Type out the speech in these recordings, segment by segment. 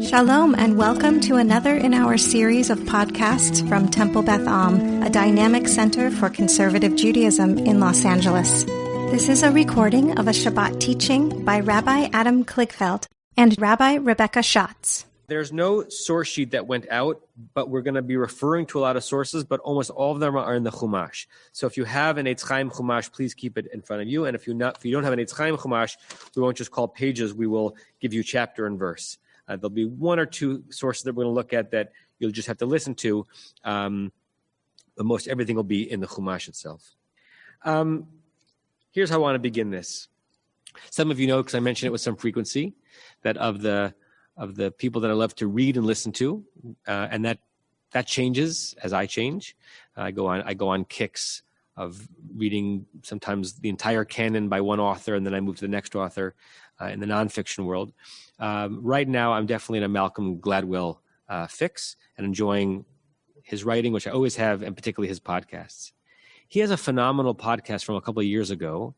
Shalom and welcome to another in our series of podcasts from Temple Beth Am, a dynamic center for conservative Judaism in Los Angeles. This is a recording of a Shabbat teaching by Rabbi Adam Kligfeld and Rabbi Rebecca Schatz. There's no source sheet that went out, but we're going to be referring to a lot of sources, but almost all of them are in the Chumash. So if you have an Eitz Chaim Chumash, please keep it in front of you. And if you don't have an Eitz Chaim Chumash, we won't just call pages, we will give you chapter and verse. There'll be one or two sources that we're going to look at that you'll just have to listen to, but most everything will be in the Chumash itself. Here's how I want to begin this. Some of you know, because I mentioned it with some frequency, that of the people that I love to read and listen to, and that changes as I change. I go on kicks of reading sometimes the entire canon by one author, and then I move to the next author in the nonfiction world. Right now, I'm definitely in a Malcolm Gladwell fix and enjoying his writing, which I always have, and particularly his podcasts. He has a phenomenal podcast from a couple of years ago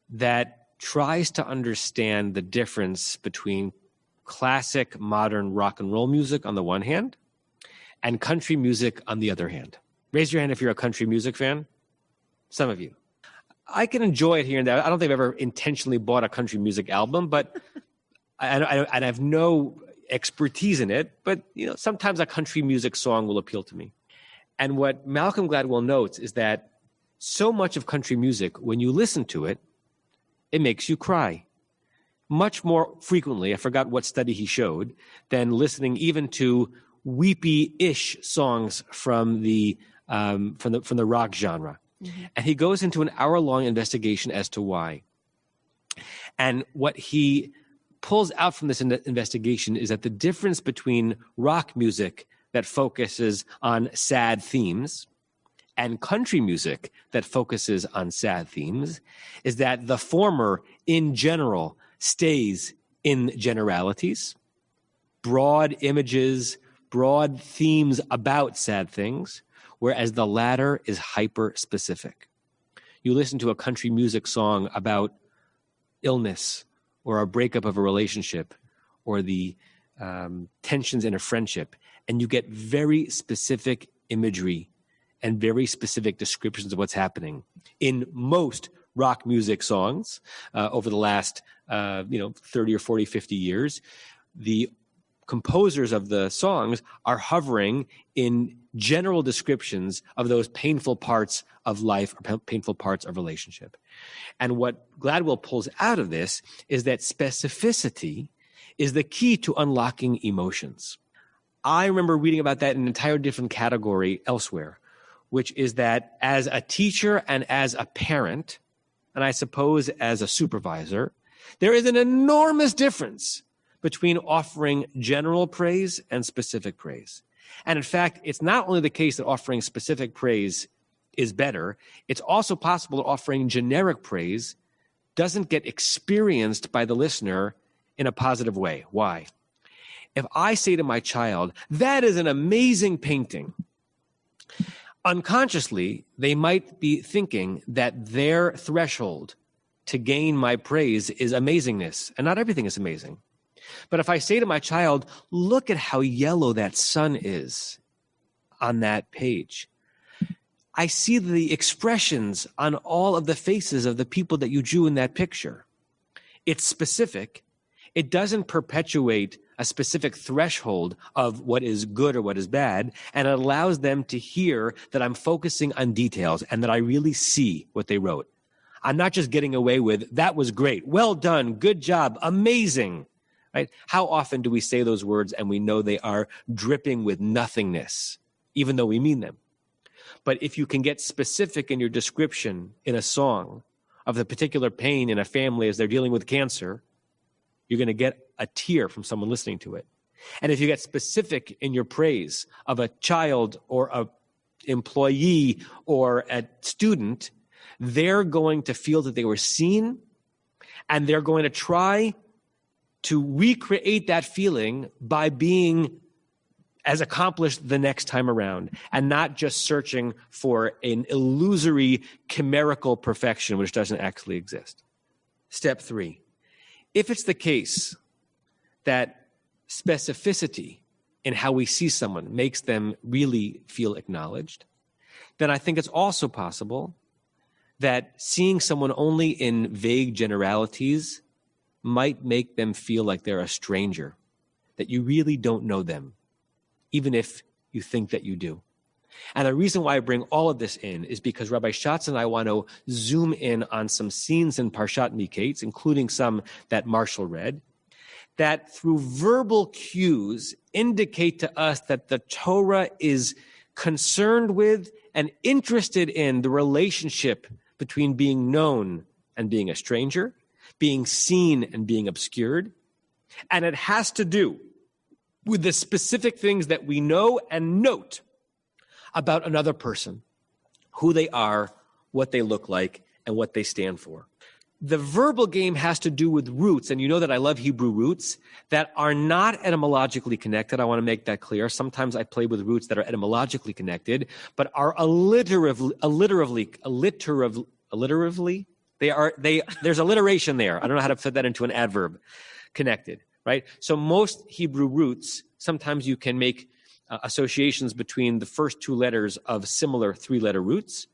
that tries to understand the difference between classic modern rock and roll music on the one hand and country music on the other hand. Raise your hand if you're a country music fan. Some of you. I can enjoy it here and there. I don't think I've ever intentionally bought a country music album, but I have no expertise in it. But sometimes a country music song will appeal to me. And what Malcolm Gladwell notes is that so much of country music, when you listen to it, it makes you cry. Much more frequently, I forgot what study he showed, than listening even to weepy-ish songs from the rock genre. Mm-hmm. And he goes into an hour-long investigation as to why. And what he pulls out from this investigation is that the difference between rock music that focuses on sad themes and country music that focuses on sad themes is that the former, in general, stays in generalities, broad images, broad themes about sad things, whereas the latter is hyper-specific. You listen to a country music song about illness or a breakup of a relationship or the tensions in a friendship, and you get very specific imagery and very specific descriptions of what's happening. In most rock music songs over the last 30 or 40, 50 years, the composers of the songs are hovering in general descriptions of those painful parts of life or painful parts of relationship. And what Gladwell pulls out of this is that specificity is the key to unlocking emotions. I remember reading about that in an entire different category elsewhere, which is that as a teacher and as a parent, and I suppose as a supervisor, there is an enormous difference between offering general praise and specific praise. And in fact, it's not only the case that offering specific praise is better, it's also possible that offering generic praise doesn't get experienced by the listener in a positive way. Why? If I say to my child, "That is an amazing painting," unconsciously, they might be thinking that their threshold to gain my praise is amazingness, and not everything is amazing. But if I say to my child, "Look at how yellow that sun is on that page," I see the expressions on all of the faces of the people that you drew in that picture. It's specific. It doesn't perpetuate a specific threshold of what is good or what is bad, and it allows them to hear that I'm focusing on details and that I really see what they wrote. I'm not just getting away with, "That was great, well done, good job, amazing." Right? How often do we say those words and we know they are dripping with nothingness, even though we mean them? But if you can get specific in your description in a song of the particular pain in a family as they're dealing with cancer, you're going to get a tear from someone listening to it. And if you get specific in your praise of a child or a employee or a student, they're going to feel that they were seen, and they're going to try to recreate that feeling by being as accomplished the next time around, and not just searching for an illusory chimerical perfection which doesn't actually exist. Step 3. If it's the case that specificity in how we see someone makes them really feel acknowledged, then I think it's also possible that seeing someone only in vague generalities might make them feel like they're a stranger, that you really don't know them, even if you think that you do. And the reason why I bring all of this in is because Rabbi Schatz and I want to zoom in on some scenes in Parshat Miketz, including some that Marshall read, that through verbal cues indicate to us that the Torah is concerned with and interested in the relationship between being known and being a stranger, being seen and being obscured. And it has to do with the specific things that we know and note about another person, who they are, what they look like, and what they stand for. The verbal game has to do with roots, and you know that I love Hebrew roots that are not etymologically connected. I want to make that clear. Sometimes I play with roots that are etymologically connected, but are alliteratively, there's alliteration there. I don't know how to fit that into an adverb, connected, right? So most Hebrew roots, sometimes you can make associations between the first two letters of similar three-letter roots.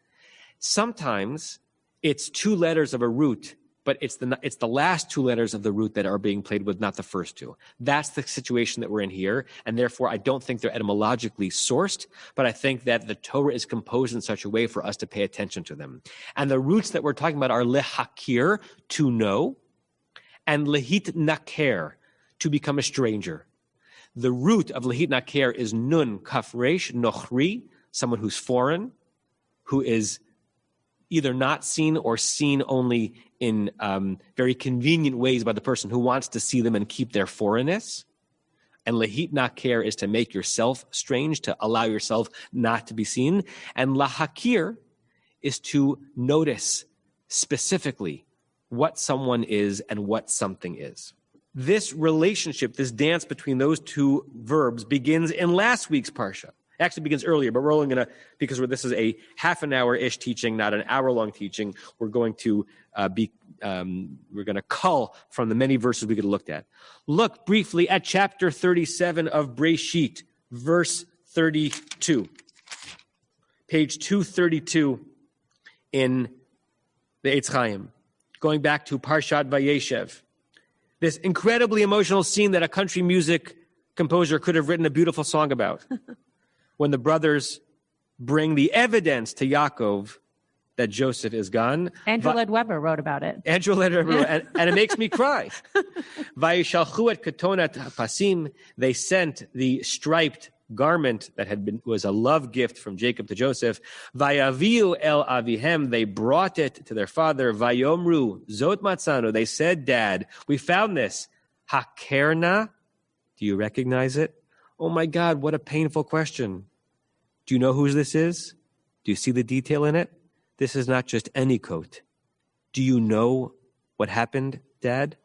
Sometimes it's two letters of a root, but it's the last two letters of the root that are being played with, not the first two. That's the situation that we're in here, and therefore I don't think they're etymologically sourced, but I think that the Torah is composed in such a way for us to pay attention to them. And the roots that we're talking about are lehakir, to know, and lehit naker, to become a stranger. The root of lehit naker is nun, kaf resh, nochri, someone who's foreign, who is either not seen or seen only in very convenient ways by the person who wants to see them and keep their foreignness. And lehit naker is to make yourself strange, to allow yourself not to be seen. And lahakir is to notice specifically what someone is and what something is. This relationship, this dance between those two verbs begins in last week's parsha. It actually begins earlier, but we're only going to, because this is a half an hour-ish teaching, not an hour-long teaching, we're going to cull from the many verses we could have looked at. Look briefly at chapter 37 of Breshit, verse 32. Page 232 in the Eitz Chaim. Going back to Parshat Vayeshev. This incredibly emotional scene that a country music composer could have written a beautiful song about. When the brothers bring the evidence to Yaakov that Joseph is gone. Andrew Lloyd Webber wrote about it. Andrew Lloyd Webber, and it makes me cry. Vayishalchu et ketonat hapasim, they sent the striped garment that was a love gift from Jacob to Joseph. Vayaviu el avihem, they brought it to their father. Vayomru zot matzanu, they said, Dad, we found this. Hakerna, do you recognize it? Oh my God, what a painful question. Do you know whose this is? Do you see the detail in it? This is not just any coat. Do you know what happened, Dad?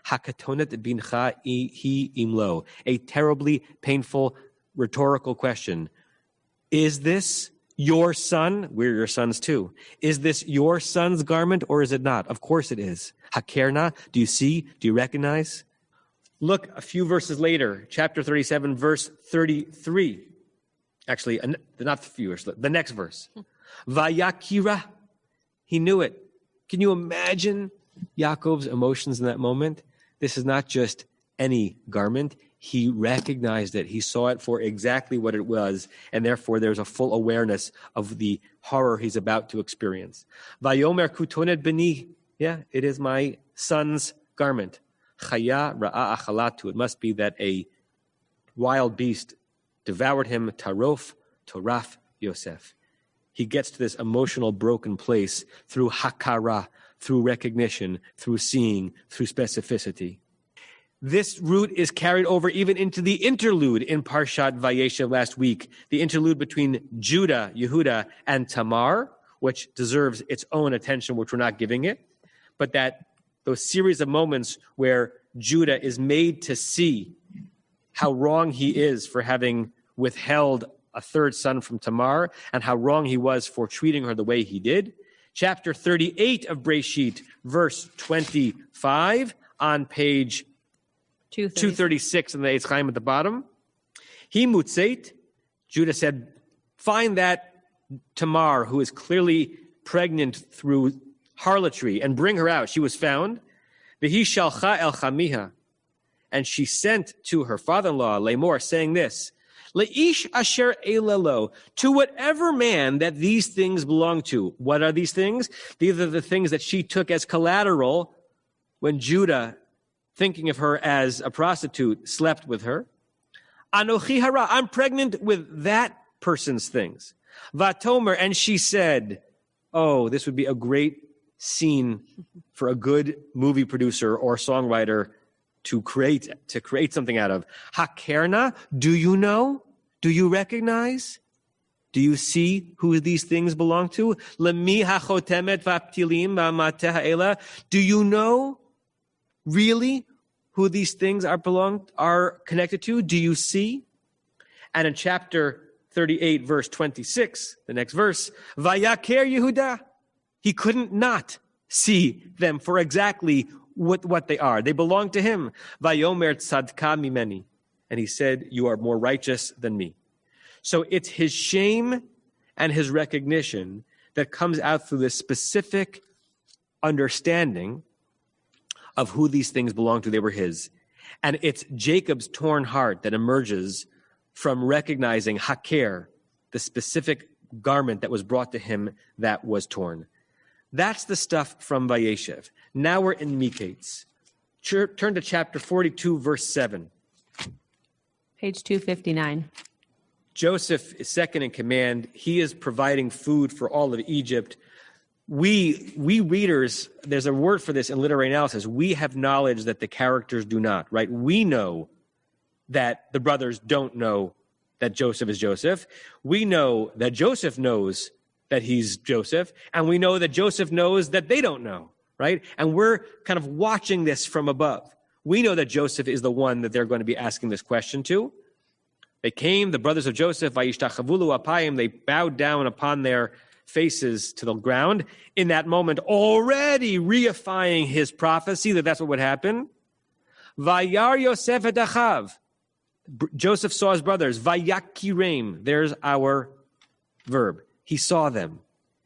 Hakatonet bincha hi imlo. A terribly painful rhetorical question. Is this your son? We're your sons too. Is this your son's garment or is it not? Of course it is. Hakerna, do you see? Do you recognize? Look a few verses later, chapter 37, verse 33. Actually, not the few verses, the next verse. Vayakira, he knew it. Can you imagine Yaakov's emotions in that moment? This is not just any garment. He recognized it. He saw it for exactly what it was, and therefore there's a full awareness of the horror he's about to experience. Vayomer kutonet beni, yeah, it is my son's garment. Chaya ra'a achalatu. It must be that a wild beast devoured him. Tarof toraf Yosef. He gets to this emotional broken place through hakara, through recognition, through seeing, through specificity. This root is carried over even into the interlude in Parshat Vayeshev last week, the interlude between Judah, Yehuda, and Tamar, which deserves its own attention, which we're not giving it, but that those series of moments where Judah is made to see how wrong he is for having withheld a third son from Tamar and how wrong he was for treating her the way he did. Chapter 38 of Breshit, verse 25, on page 236 in the Eitz Chaim at the bottom. He mutzeit, Judah said, find that Tamar, who is clearly pregnant through harlotry, and bring her out. She was found. V'hi shalcha el chamiha, and she sent to her father-in-law, Lamor, saying this, Leish asher elalo, to whatever man that these things belong to. What are these things? These are the things that she took as collateral when Judah, thinking of her as a prostitute, slept with her. Anochi hara, I'm pregnant with that person's things. Vatomer, and she said, oh, this would be a great scene for a good movie producer or songwriter to create something out of. Hakerna, do you know? Do you recognize? Do you see who these things belong to? Lemi hachotemet v'aptilim v'amateh ha'ela. Do you know really who these things are connected to? Do you see? And in chapter 38, verse 26, the next verse, Vayaker Yehuda, he couldn't not see them for exactly what they are. They belong to him. Vayomer tzadka mimeni. And he said, you are more righteous than me. So it's his shame and his recognition that comes out through this specific understanding of who these things belong to. They were his. And it's Jacob's torn heart that emerges from recognizing haker, the specific garment that was brought to him that was torn. That's the stuff from Vayeshev. Now we're in Miketz. Turn to chapter 42, verse 7. Page 259. Joseph is second in command. He is providing food for all of Egypt. We readers, there's a word for this in literary analysis. We have knowledge that the characters do not, right? We know that the brothers don't know that Joseph is Joseph. We know that Joseph knows that he's Joseph, and we know that Joseph knows that they don't know, right? And we're kind of watching this from above. We know that Joseph is the one that they're going to be asking this question to. They came, the brothers of Joseph, vayishtachavulu apayim, they bowed down upon their faces to the ground. In that moment, already reifying his prophecy that that's what would happen. Vayar Yosef et achav. Joseph saw his brothers. Vayakireim. There's our verb. He saw them.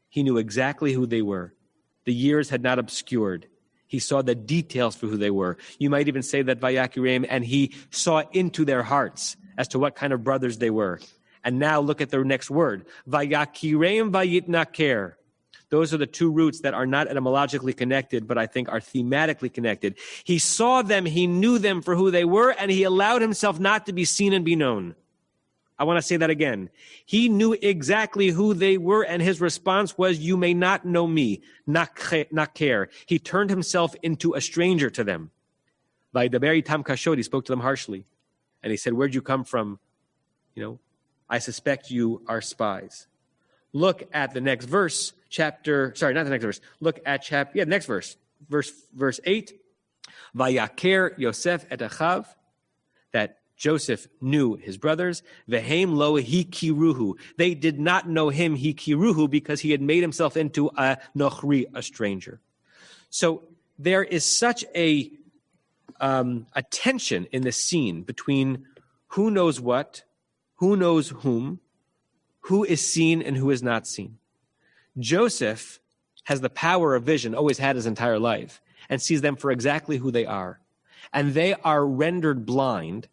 He knew exactly who they were. The years had not obscured. He saw the details for who they were. You might even say that Vayakireim, and he saw into their hearts as to what kind of brothers they were. And now look at the next word. Vayakireim vayitnaker. Those are the two roots that are not etymologically connected, but I think are thematically connected. He saw them, he knew them for who they were, and he allowed himself not to be seen and be known. I want to say that again. He knew exactly who they were, and his response was, you may not know me, naker. He turned himself into a stranger to them. Vaydaber itam kashod, he spoke to them harshly. And he said, where'd you come from? I suspect you are spies. Look at the next verse, Look at next verse. Verse 8. Vayaker Yosef et achav, that Joseph knew his brothers. Vehem lo hikiruhu. They did not know him hikiruhu because he had made himself into a nochri, a stranger. So there is such a tension in the scene between who knows what, who knows whom, who is seen and who is not seen. Joseph has the power of vision, always had his entire life, and sees them for exactly who they are. And they are rendered blind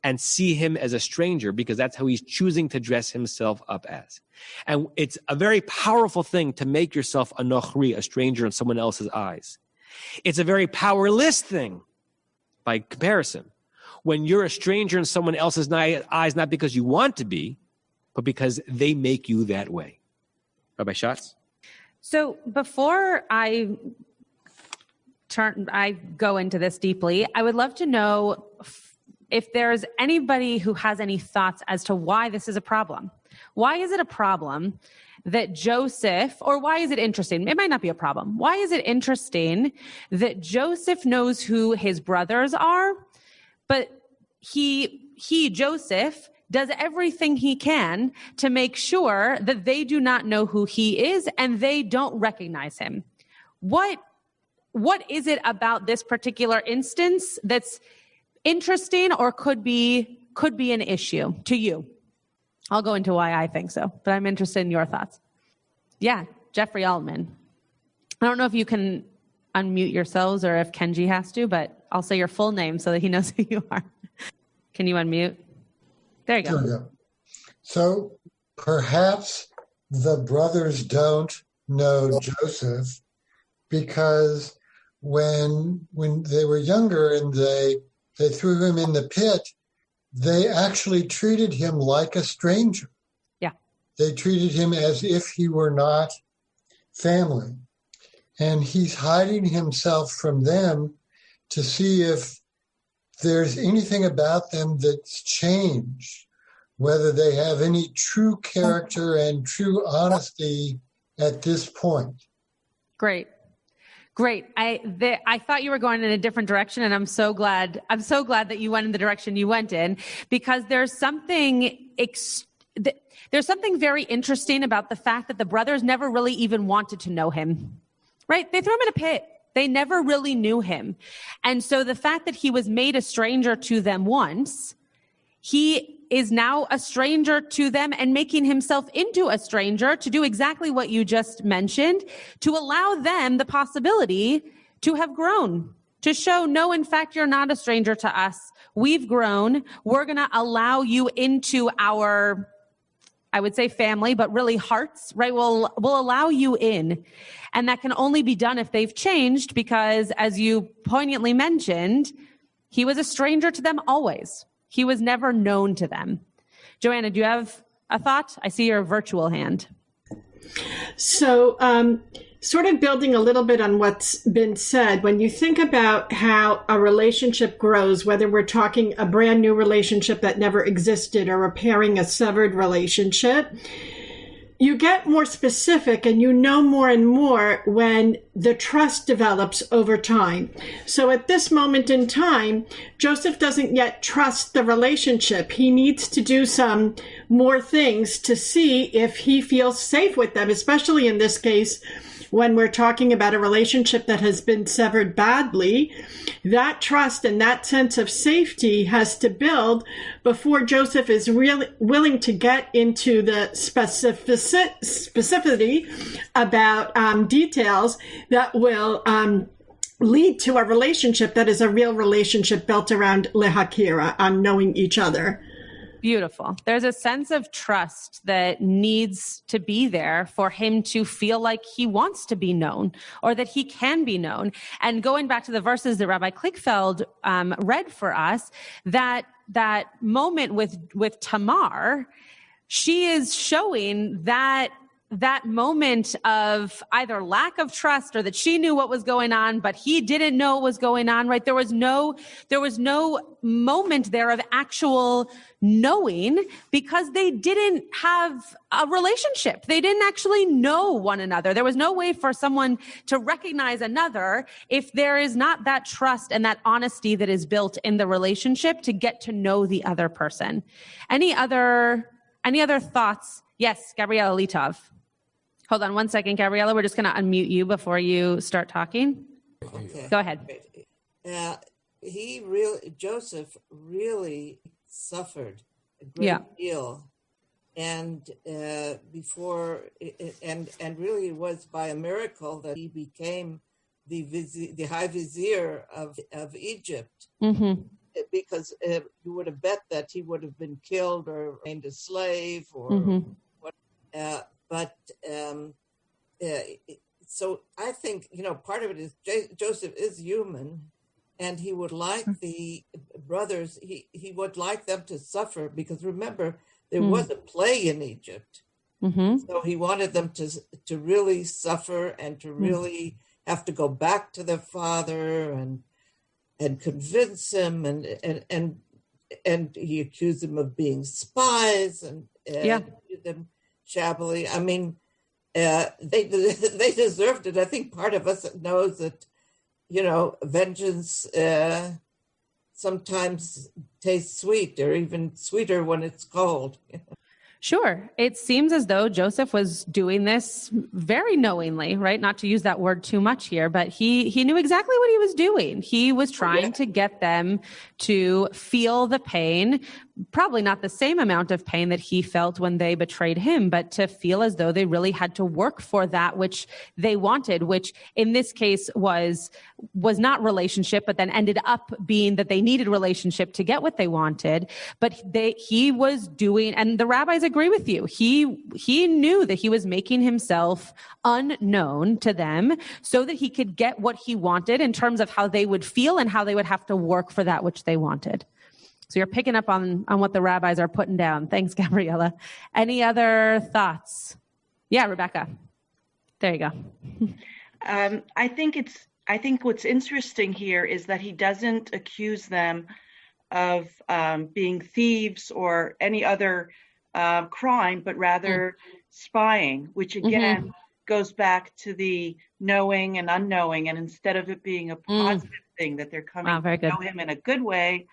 and see him as a stranger because that's how he's choosing to dress himself up as. And it's a very powerful thing to make yourself a nochri, a stranger in someone else's eyes. It's a very powerless thing by comparison when you're a stranger in someone else's eyes, not because you want to be, but because they make you that way. Rabbi Schatz? So before I go into this deeply, I would love to know if there's anybody who has any thoughts as to why this is a problem. Why is it a problem that Joseph, or why is it interesting? It might not be a problem. Why is it interesting that Joseph knows who his brothers are, but Joseph, does everything he can to make sure that they do not know who he is and they don't recognize him? What is it about this particular instance that's interesting or could be an issue to you? I'll go into why I think so, but I'm interested in your thoughts. Yeah, Jeffrey Altman. I don't know if you can unmute yourselves or if Kenji has to, but I'll say your full name so that he knows who you are. Can you unmute? There you go. There we go. So perhaps the brothers don't know Joseph because when they were younger and they threw him in the pit, they actually treated him like a stranger. Yeah. They treated him as if he were not family. And he's hiding himself from them to see if there's anything about them that's changed, whether they have any true character and true honesty at this point. Great. I thought you were going in a different direction, and I'm so glad that you went in the direction you went in, because there's something very interesting about the fact that the brothers never really even wanted to know him, right? They threw him in a pit. They never really knew him. And so the fact that he was made a stranger to them once, he is now a stranger to them and making himself into a stranger to do exactly what you just mentioned, to allow them the possibility to have grown, to show, no, in fact, you're not a stranger to us. We've grown. We're going to allow you into our, I would say family, but really hearts, right? We'll allow you in. And that can only be done if they've changed, because as you poignantly mentioned, he was a stranger to them always. He was never known to them. Joanna, do you have a thought? I see your virtual hand. So, sort of building a little bit on what's been said, when you think about how a relationship grows, whether we're talking a brand new relationship that never existed or repairing a severed relationship, you get more specific and you know more and more when the trust develops over time. So at this moment in time, Joseph doesn't yet trust the relationship. He needs to do some more things to see if he feels safe with them, especially in this case, when we're talking about a relationship that has been severed badly. That trust and that sense of safety has to build before Joseph is really willing to get into the specificity about details that will lead to a relationship that is a real relationship built around lehakira, on knowing each other. Beautiful. There's a sense of trust that needs to be there for him to feel like he wants to be known, or that he can be known. And going back to the verses that Rabbi Kligfeld read for us, that moment with Tamar, she is showing that moment of either lack of trust or that she knew what was going on, but he didn't know what was going on, right? There was no moment there of actual knowing, because they didn't have a relationship. They didn't actually know one another. There was no way for someone to recognize another if there is not that trust and that honesty that is built in the relationship to get to know the other person. Any other thoughts? Yes, Gabriela Litov. Hold on one second, Gabriela. We're just going to unmute you before you start talking. Okay. Go ahead. Joseph really suffered a great deal, and really it was by a miracle that he became the high vizier of Egypt. Mm-hmm. Because you would have bet that he would have been killed or made a slave or what. So I think, part of it is Joseph is human, and he would like the brothers, he would like them to suffer, because remember, there was a plague in Egypt. Mm-hmm. So he wanted them to really suffer and to really have to go back to their father and convince him, and he accused them of being spies and accused them shabbily. I mean, they deserved it. I think part of us knows that, vengeance sometimes tastes sweet, or even sweeter when it's cold. Sure. It seems as though Joseph was doing this very knowingly, right? Not to use that word too much here, but he knew exactly what he was doing. He was trying to get them to feel the pain, probably not the same amount of pain that he felt when they betrayed him, but to feel as though they really had to work for that which they wanted, which in this case was not relationship, but then ended up being that they needed relationship to get what they wanted. But he was doing, and the rabbis agree with you. He knew that he was making himself unknown to them so that he could get what he wanted in terms of how they would feel and how they would have to work for that which they wanted. So you're picking up on what the rabbis are putting down. Thanks, Gabriella. Any other thoughts? Yeah, Rebecca. There you go. I think what's interesting here is that he doesn't accuse them of being thieves or any other crime, but rather spying, which again goes back to the knowing and unknowing. And instead of it being a positive thing that they're coming to know him in a good way,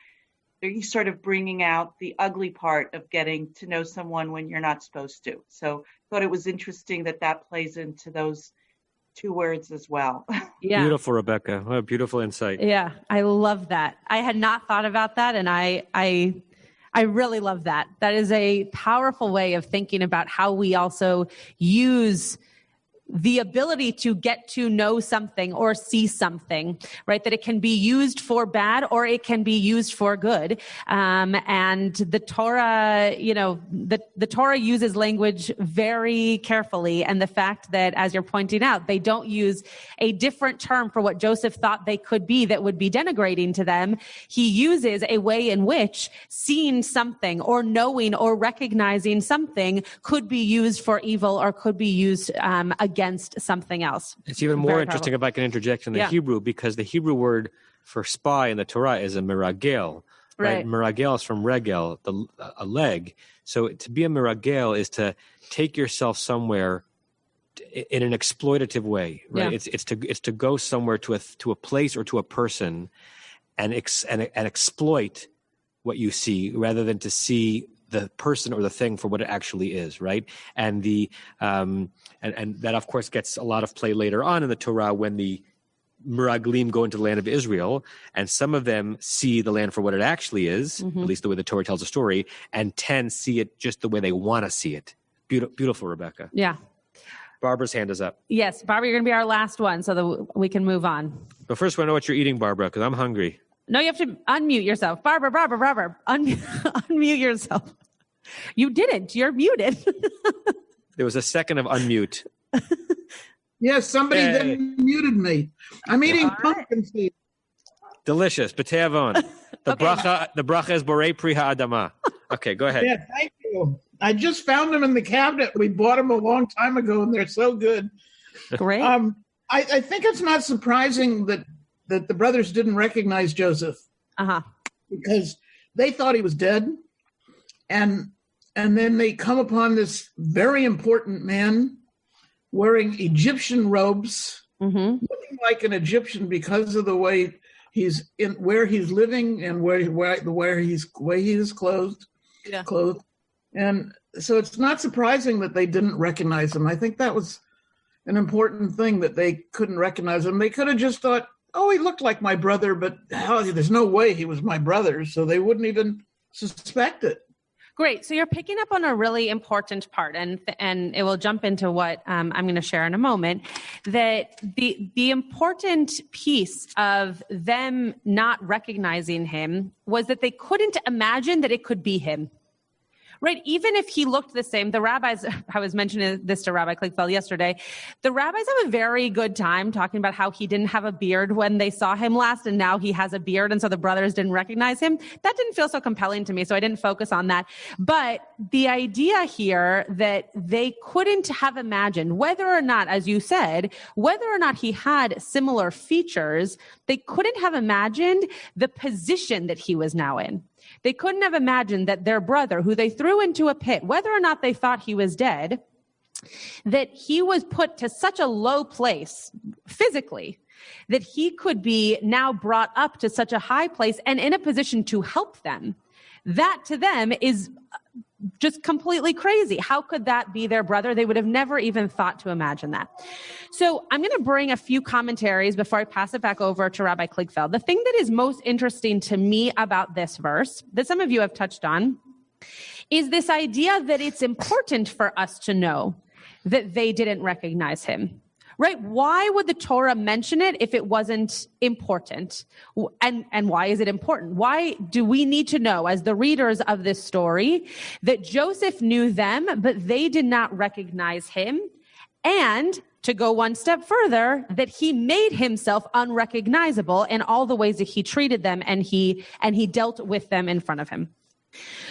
he's sort of bringing out the ugly part of getting to know someone when you're not supposed to. So I thought it was interesting that plays into those two words as well. Yeah. Beautiful, Rebecca. What a beautiful insight. Yeah, I love that. I had not thought about that, and I really love that. That is a powerful way of thinking about how we also use the ability to get to know something or see something, right? That it can be used for bad or it can be used for good. And the Torah, the Torah uses language very carefully. And the fact that, as you're pointing out, they don't use a different term for what Joseph thought they could be that would be denigrating to them. He uses a way in which seeing something or knowing or recognizing something could be used for evil or could be used against something else. It's even more interesting if I can interject in the Hebrew, because the Hebrew word for spy in the Torah is a meragel. Right? Meragel is from regel, a leg. So to be a meragel is to take yourself somewhere in an exploitative way, right? Yeah. It's to go somewhere to a place or to a person and exploit what you see rather than to see the person or the thing for what it actually is, right? And and that of course gets a lot of play later on in the Torah when the Meraglim go into the land of Israel, and some of them see the land for what it actually is, at least the way the Torah tells the story, and 10 see it just the way they want to see it. Beautiful, Rebecca. Yeah. Barbara's hand is up. Yes, Barbara, you're going to be our last one so that we can move on. But first, I want to know what you're eating, Barbara, because I'm hungry. No, you have to unmute yourself. Barbara, unmute yourself. You didn't. You're muted. There was a second of unmute. Yes, somebody then muted me. I'm eating pumpkin seed. Delicious. B'tei avon. The bracha is borei pri ha'adama. Okay, go ahead. Yeah, thank you. I just found them in the cabinet. We bought them a long time ago, and they're so good. Great. I think it's not surprising that the brothers didn't recognize Joseph. Because they thought he was dead. And then they come upon this very important man wearing Egyptian robes, looking like an Egyptian because of the way where he's living and where he is clothed. Yeah. And so it's not surprising that they didn't recognize him. I think that was an important thing, that they couldn't recognize him. They could have just thought, oh, he looked like my brother, but there's no way he was my brother. So they wouldn't even suspect it. Great. So you're picking up on a really important part, and it will jump into what I'm going to share in a moment, that the important piece of them not recognizing him was that they couldn't imagine that it could be him. Right? Even if he looked the same, the rabbis, I was mentioning this to Rabbi Kligfeld yesterday, the rabbis have a very good time talking about how he didn't have a beard when they saw him last, and now he has a beard, and so the brothers didn't recognize him. That didn't feel so compelling to me, so I didn't focus on that. But the idea here that they couldn't have imagined, whether or not, as you said, whether or not he had similar features, they couldn't have imagined the position that he was now in. They couldn't have imagined that their brother, who they threw into a pit, whether or not they thought he was dead, that he was put to such a low place physically that he could be now brought up to such a high place and in a position to help them. That to them is just completely crazy. How could that be their brother? They would have never even thought to imagine that. So I'm going to bring a few commentaries before I pass it back over to Rabbi Kligfeld. The thing that is most interesting to me about this verse, that some of you have touched on, is this idea that it's important for us to know that they didn't recognize him. Right? Why would the Torah mention it if it wasn't important? And why is it important? Why do we need to know, as the readers of this story, that Joseph knew them, but they did not recognize him? And to go one step further, that he made himself unrecognizable in all the ways that he treated them and he dealt with them in front of him.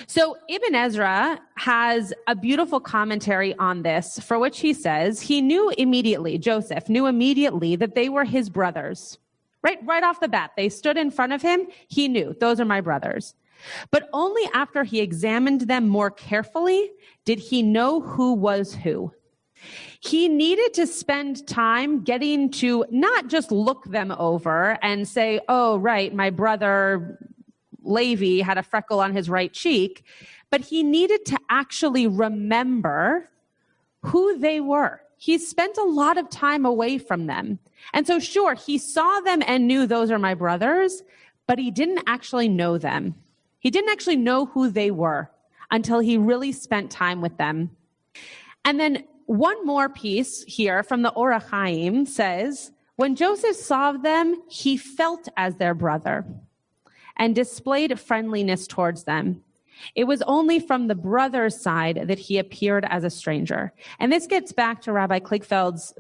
So Ibn Ezra has a beautiful commentary on this, for which he says he knew immediately, Joseph knew immediately that they were his brothers. Right off the bat, they stood in front of him. He knew, those are my brothers. But only after he examined them more carefully did he know who was who. He needed to spend time getting to not just look them over and say, oh, right, my brother Levi had a freckle on his right cheek, but he needed to actually remember who they were. He spent a lot of time away from them. And so sure, he saw them and knew those are my brothers, but he didn't actually know them. He didn't actually know who they were until he really spent time with them. And then one more piece here from the Or HaChaim says, when Joseph saw them, he felt as their brother and displayed friendliness towards them. It was only from the brother's side that he appeared as a stranger. And this gets back to Rabbi Kligfeld's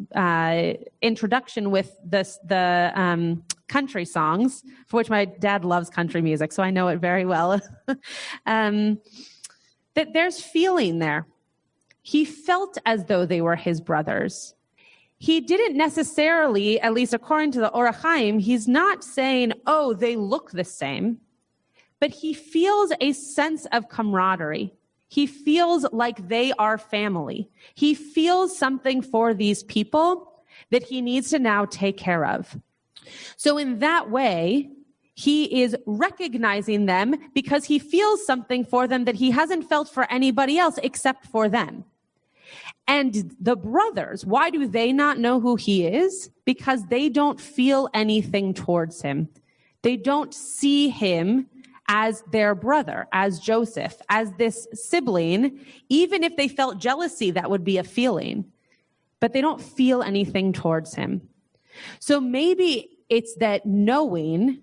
introduction with the country songs, for which my dad loves country music, so I know it very well. That there's feeling there. He felt as though they were his brothers. He didn't necessarily, at least according to the Or HaChaim, he's not saying, oh, they look the same, but he feels a sense of camaraderie. He feels like they are family. He feels something for these people that he needs to now take care of. So in that way, he is recognizing them because he feels something for them that he hasn't felt for anybody else except for them. And the brothers, why do they not know who he is? Because they don't feel anything towards him. They don't see him as their brother, as Joseph, as this sibling. Even if they felt jealousy, that would be a feeling. But they don't feel anything towards him. So maybe it's that knowing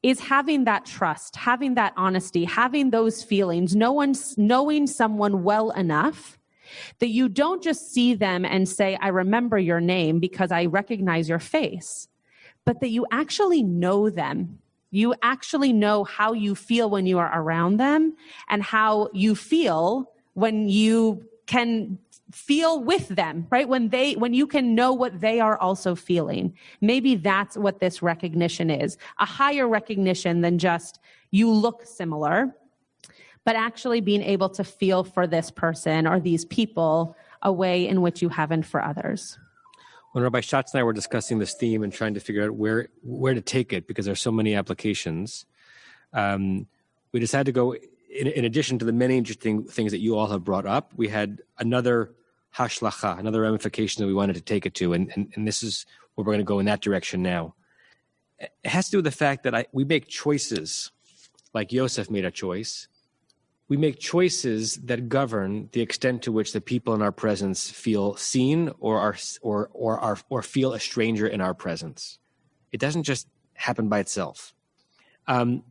is having that trust, having that honesty, having those feelings, knowing someone well enough that you don't just see them and say, I remember your name because I recognize your face, but that you actually know them. You actually know how you feel when you are around them and how you feel when you can feel with them, right? When you can know what they are also feeling. Maybe that's what this recognition is, a higher recognition than just you look similar, but actually being able to feel for this person or these people a way in which you haven't for others. When Rabbi Schatz and I were discussing this theme and trying to figure out where to take it, because there's so many applications, we decided to go, in addition to the many interesting things that you all have brought up, we had another hashlacha, another ramification that we wanted to take it to, and this is where we're going to go in that direction now. It has to do with the fact that we make choices, like Yosef made a choice. We make choices that govern the extent to which the people in our presence feel seen or feel a stranger in our presence. It doesn't just happen by itself. And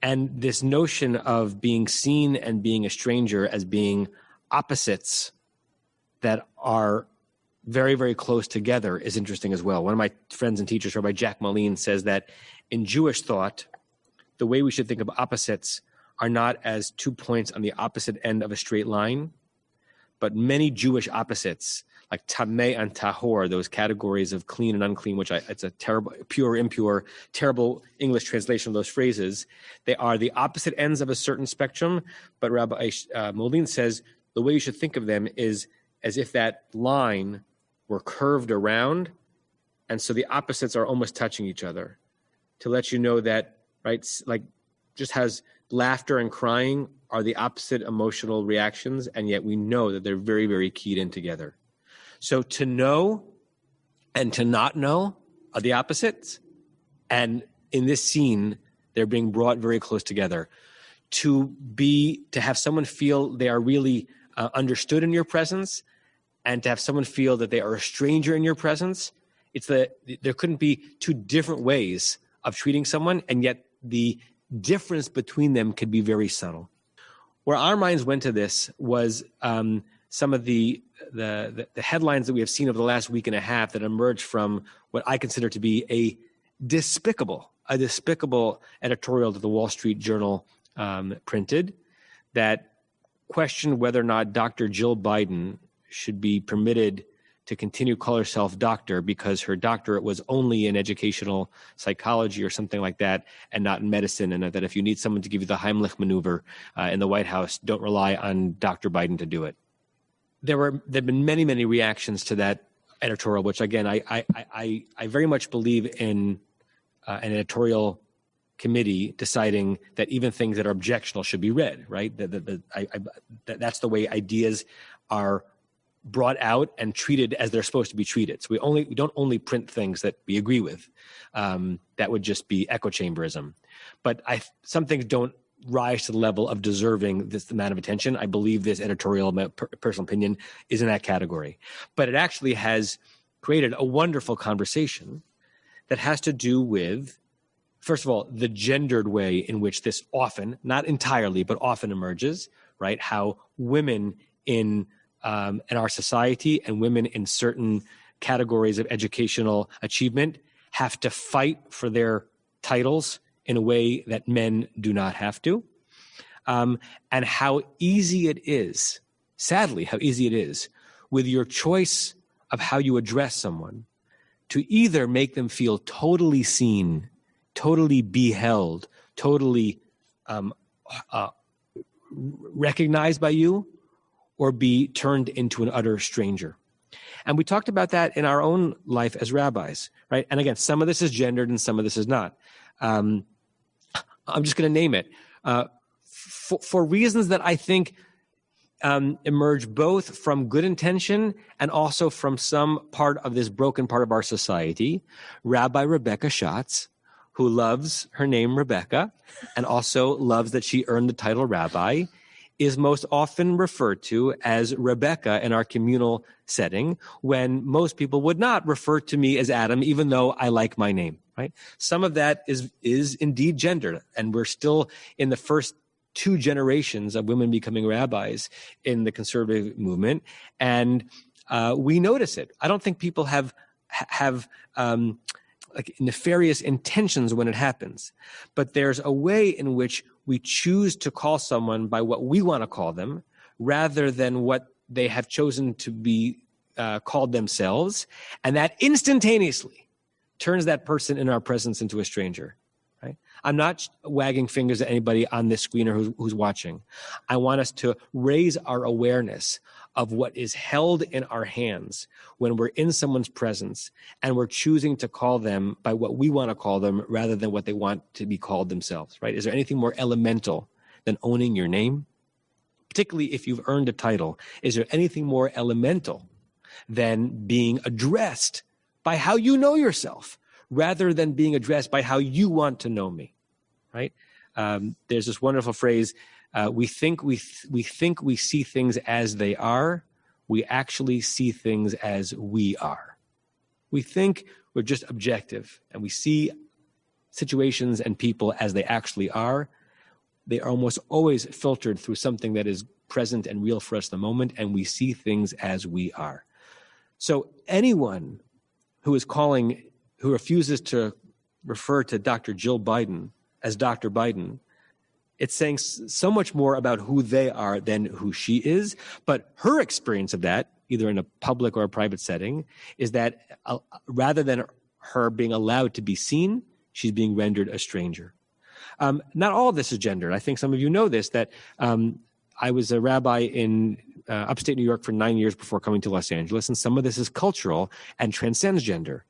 this notion of being seen and being a stranger as being opposites that are very, very close together is interesting as well. One of my friends and teachers, Rabbi Jack Moline, says that in Jewish thought, the way we should think of opposites are not as 2 points on the opposite end of a straight line, but many Jewish opposites, like tameh and tahor, those categories of clean and unclean, which it's a terrible, pure, impure, terrible English translation of those phrases. They are the opposite ends of a certain spectrum, but Rabbi Moline says the way you should think of them is as if that line were curved around, and so the opposites are almost touching each other, to let you know that, right, like just has laughter and crying are the opposite emotional reactions, and yet we know that they're very, very keyed in together. So to know and to not know are the opposites. And in this scene, they're being brought very close together. To have someone feel they are really understood in your presence, and to have someone feel that they are a stranger in your presence, there couldn't be two different ways of treating someone, and yet the difference between them could be very subtle. Where our minds went to this was some of the headlines that we have seen over the last week and a half that emerged from what I consider to be a despicable editorial that the Wall Street Journal printed that questioned whether or not Dr. Jill Biden should be permitted to continue to call herself doctor because her doctorate was only in educational psychology or something like that and not in medicine, and that if you need someone to give you the Heimlich maneuver in the White House, don't rely on Dr. Biden to do it. There have been many, many reactions to that editorial, which again, I very much believe in an editorial committee deciding that even things that are objectionable should be read, right? That's the way ideas are brought out and treated as they're supposed to be treated. So we don't only print things that we agree with. That would just be echo chamberism. But some things don't rise to the level of deserving this amount of attention. I believe this editorial, my personal opinion, is in that category. But it actually has created a wonderful conversation that has to do with, first of all, the gendered way in which this often, not entirely, but often emerges, right? How women in our society and women in certain categories of educational achievement have to fight for their titles in a way that men do not have to. And how easy it is, sadly, how easy it is with your choice of how you address someone to either make them feel totally seen, totally beheld, totally recognized by you, or be turned into an utter stranger. And we talked about that in our own life as rabbis, right? And again, some of this is gendered and some of this is not. I'm just going to name it. For reasons that I think emerge both from good intention and also from some part of this broken part of our society, Rabbi Rebecca Schatz, who loves her name Rebecca and also loves that she earned the title rabbi, is most often referred to as Rebecca in our communal setting, when most people would not refer to me as Adam, even though I like my name, right? Some of that is indeed gendered, and we're still in the first 2 generations of women becoming rabbis in the conservative movement, and we notice it. I don't think people have like nefarious intentions when it happens, but there's a way in which we choose to call someone by what we want to call them rather than what they have chosen to be called themselves. And that instantaneously turns that person in our presence into a stranger, right? I'm not wagging fingers at anybody on this screen or who's watching. I want us to raise our awareness of what is held in our hands when we're in someone's presence and we're choosing to call them by what we want to call them rather than what they want to be called themselves, right? Is there anything more elemental than owning your name? Particularly if you've earned a title, is there anything more elemental than being addressed by how you know yourself rather than being addressed by how you want to know me, right? There's this wonderful phrase, we think we see things as they are. We actually see things as we are. We think we're just objective and we see situations and people as they actually are. They are almost always filtered through something that is present and real for us in the moment, and we see things as we are. So anyone who refuses to refer to Dr. Jill Biden as Dr. Biden, it's saying so much more about who they are than who she is. But her experience of that, either in a public or a private setting, is that rather than her being allowed to be seen, she's being rendered a stranger. Not all of this is gendered. I think some of you know this, that I was a rabbi in upstate New York for 9 years before coming to Los Angeles, and some of this is cultural and transcends gender.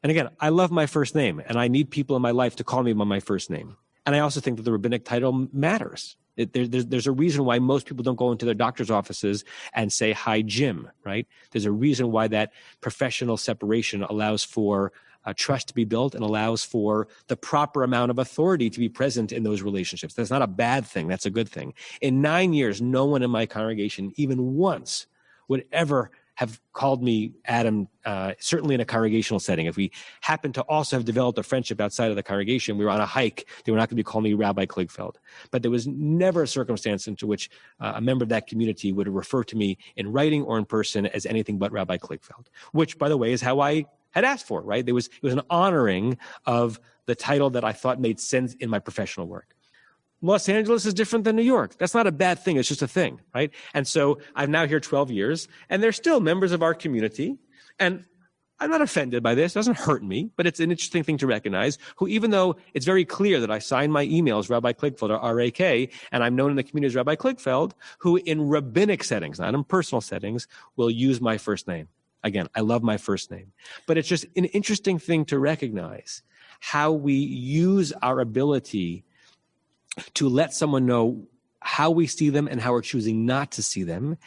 And again, I love my first name, and I need people in my life to call me by my first name. And I also think that the rabbinic title matters. There's a reason why most people don't go into their doctor's offices and say, "Hi, Jim," right? There's a reason why that professional separation allows for trust to be built and allows for the proper amount of authority to be present in those relationships. That's not a bad thing. That's a good thing. In 9 years, no one in my congregation, even once, would ever have called me Adam, certainly in a congregational setting. If we happened to also have developed a friendship outside of the congregation, we were on a hike, they were not going to be calling me Rabbi Kligfeld. But there was never a circumstance into which a member of that community would refer to me in writing or in person as anything but Rabbi Kligfeld, which, by the way, is how I had asked for, right? It was an honoring of the title that I thought made sense in my professional work. Los Angeles is different than New York. That's not a bad thing. It's just a thing, right? And so I'm now here 12 years, and they're still members of our community. And I'm not offended by this. It doesn't hurt me, but it's an interesting thing to recognize, who, even though it's very clear that I sign my emails Rabbi Kligfeld or R-A-K, and I'm known in the community as Rabbi Kligfeld, who in rabbinic settings, not in personal settings, will use my first name. Again, I love my first name. But it's just an interesting thing to recognize how we use our ability to let someone know how we see them and how we're choosing not to see them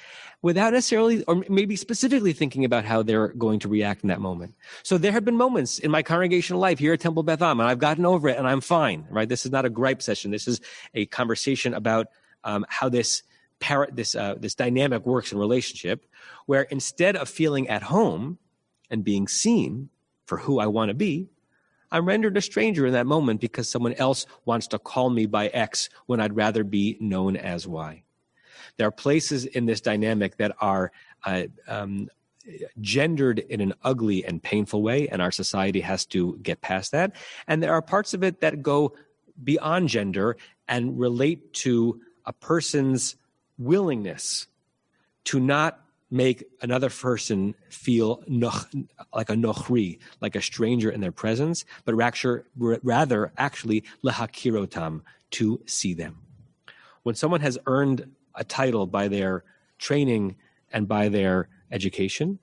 without necessarily, or maybe specifically thinking about how they're going to react in that moment. So there have been moments in my congregational life here at Temple Beth Am, and I've gotten over it and I'm fine, right? This is not a gripe session. This is a conversation about how this dynamic works in relationship, where instead of feeling at home and being seen for who I want to be, I'm rendered a stranger in that moment because someone else wants to call me by X when I'd rather be known as Y. There are places in this dynamic that are gendered in an ugly and painful way, and our society has to get past that. And there are parts of it that go beyond gender and relate to a person's willingness to not make another person feel like a nochri, like a stranger in their presence, but rather actually lehakirotam, to see them. When someone has earned a title by their training and by their education,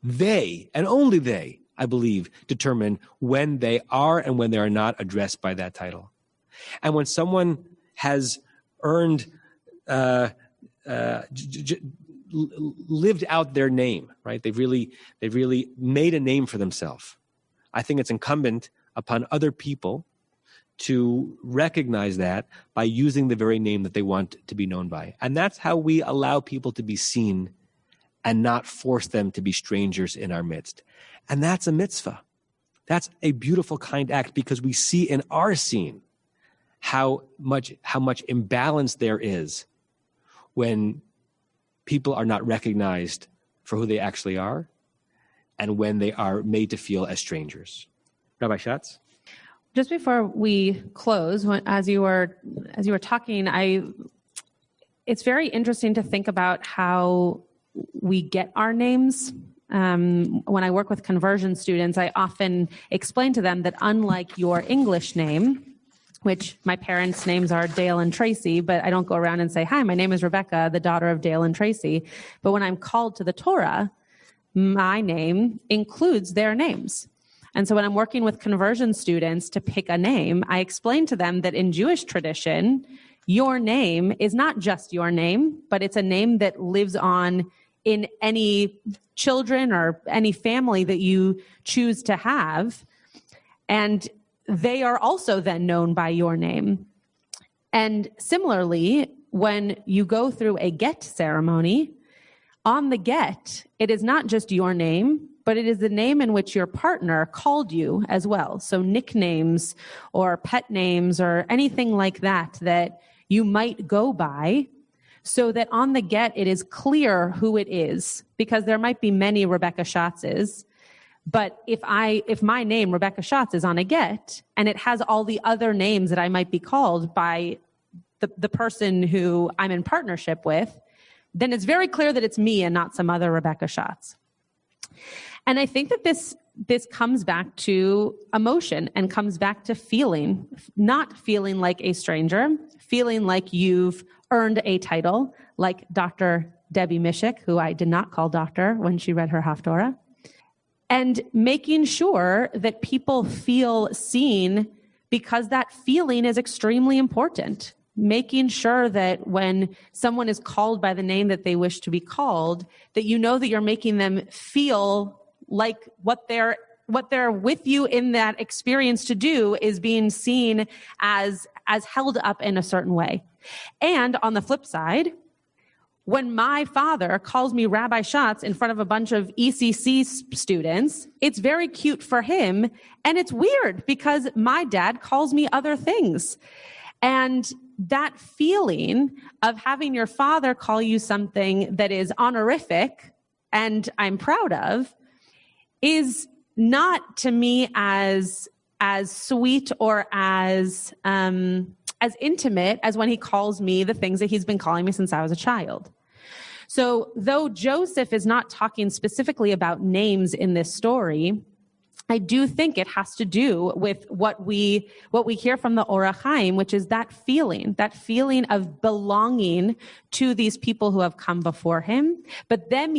they, and only they, I believe, determine when they are and when they are not addressed by that title. And when someone has earned lived out their name, right? They've really made a name for themselves. I think it's incumbent upon other people to recognize that by using the very name that they want to be known by. And that's how we allow people to be seen and not force them to be strangers in our midst. And that's a mitzvah. That's a beautiful, kind act, because we see in our scene how much imbalance there is when people are not recognized for who they actually are, and when they are made to feel as strangers. Rabbi Schatz? Just before we close, as you were talking, it's very interesting to think about how we get our names. When I work with conversion students, I often explain to them that unlike your English name, which my parents' names are Dale and Tracy, but I don't go around and say, "Hi, my name is Rebecca, the daughter of Dale and Tracy." But when I'm called to the Torah, my name includes their names. And so when I'm working with conversion students to pick a name, I explain to them that in Jewish tradition, your name is not just your name, but it's a name that lives on in any children or any family that you choose to have. And they are also then known by your name. And similarly, when you go through a get ceremony, on the get, it is not just your name, but it is the name in which your partner called you as well. So nicknames or pet names or anything like that you might go by, so that on the get, it is clear who it is, because there might be many Rebecca Schatzes. But if my name, Rebecca Schatz, is on a get, and it has all the other names that I might be called by the person who I'm in partnership with, then it's very clear that it's me and not some other Rebecca Schatz. And I think that this comes back to emotion and comes back to feeling, not feeling like a stranger, feeling like you've earned a title, like Dr. Debbie Mishik, who I did not call doctor when she read her Haftorah. And making sure that people feel seen because that feeling is extremely important. Making sure that when someone is called by the name that they wish to be called, that you know that you're making them feel like what they're with you in that experience to do is being seen as held up in a certain way. And on the flip side, when my father calls me Rabbi Schatz in front of a bunch of ECC students, it's very cute for him. And it's weird because my dad calls me other things. And that feeling of having your father call you something that is honorific and I'm proud of is not to me as sweet or as intimate as when he calls me the things that he's been calling me since I was a child. So though Joseph is not talking specifically about names in this story, I do think it has to do with what we hear from the Or HaChaim, which is that feeling of belonging to these people who have come before him, but them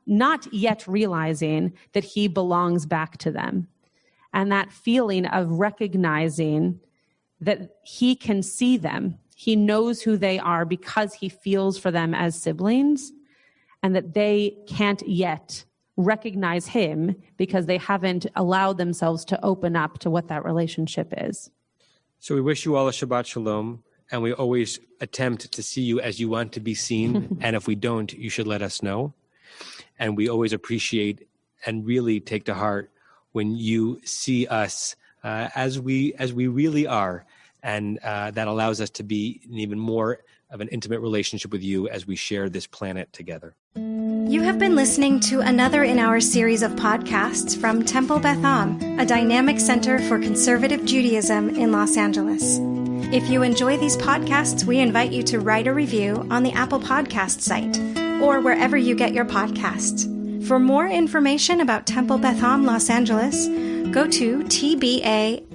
not yet realizing that he belongs back to them. And that feeling of recognizing that he can see them. He knows who they are because he feels for them as siblings, and that they can't yet recognize him because they haven't allowed themselves to open up to what that relationship is. So we wish you all a Shabbat Shalom, and we always attempt to see you as you want to be seen. And if we don't, you should let us know. And we always appreciate and really take to heart when you see us as we really are. And that allows us to be in even more of an intimate relationship with you as we share this planet together. You have been listening to another in our series of podcasts from Temple Beth Am, a dynamic center for conservative Judaism in Los Angeles. If you enjoy these podcasts, we invite you to write a review on the Apple Podcast site or wherever you get your podcasts. For more information about Temple Beth Am Los Angeles, go to tbala.org.